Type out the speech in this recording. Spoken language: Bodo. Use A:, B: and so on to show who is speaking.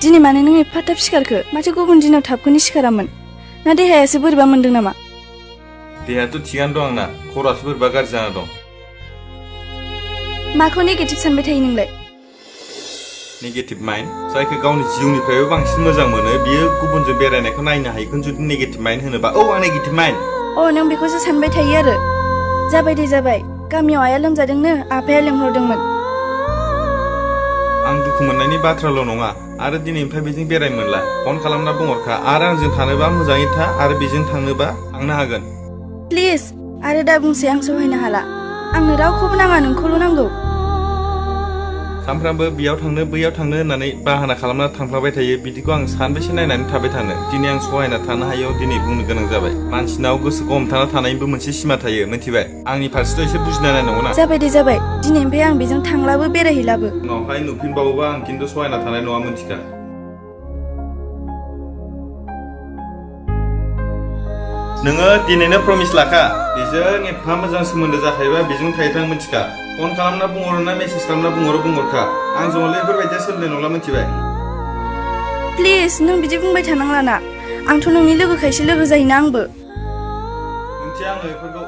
A: दिनै मानो नों एफा थाब सिखारखो? माथो गुबुन दिनाव थाबखौनो सिखारामोन? ना देहायासो बोरैबा मोनदों नामा?
B: देहायाथ' थिगानो दं आंना, खर'आसो बोरैबा गाज्रि जाना दं।
A: माखौ नेगेटिभ सानबाय थायो नोंलाय?
B: नेगेटिभ माइन्ड जायखौ गावनि जिउनिफ्रायबो बांसिन मोजां मोनो बियो गुबुनजों बेरायनायखौ नायनो हायैखौनो जुदि नेगेटिभ माइन्ड होनोबा आं नेगेटिभ माइन्ड।
A: नों बेखौसो सानबाय थायो आरो। जाबाय दे जाबाय, गामियाव आइया लोमजादोंनो आफाया लेंहरदोंमोन।
B: आं दुखु मोननायनि बाथ्राल' नङा आरो दिनैनिफ्राय बेजों बेरायनो मोनला। फन खालामना बुंहरखा आरो आंजों थानोबा मोजाङै था आरो बेजों थांनोबा थांनो हागोन।
A: प्लिज आरो दा बुंसै, आं सहायनो हाला। आंनो रावखौबो नाङा, नोंखौल' नांगौ।
B: सानफ्रामबो बेयाव थांनो बैयाव थांनो होननानै बाहाना खालामना थांफ्लाबाय थायो, बिदिखौ आं सानबेसे नायनानै थाबाय थानो। दिनै आं सहायना थानो हायैयाव दिनै बुंनो गोनां जाबाय। मानसिनाव गोसोखौ हमथाना थानायनिबो मोनसे सिमा थायो, मिथिबाय? आंनि फारसेथ' एसे बुजिना नायनांगौ ना।
A: जाबाय दे जाबाय, दिनैनिफ्राय आं बेजों थांलाबो बेरायहैलाबो।
B: उनावहाय नुफिनबावोबा आं खिन्थु सहायना थानाय नङा, मिथिखा। नोङो दिनैनो प्रमिस लाखा, बेजों एफा मोजां सोमोन्दो जाखायोबा बेजों थाहैथां, मिथिखा। फन खालामना बुंहरो ना मेसेज खालामना बुंहरखा। आं ज'लै बेफोरबायदिया सोलिनाय नंला, मिथिबाय?
A: प्लिज नों बिदि बुंबाय थानांला ना। आंथ' नोंनि लोगोखायसो लोगो जायोना आंबो।
B: मिथिया आङो बेफोरखौ।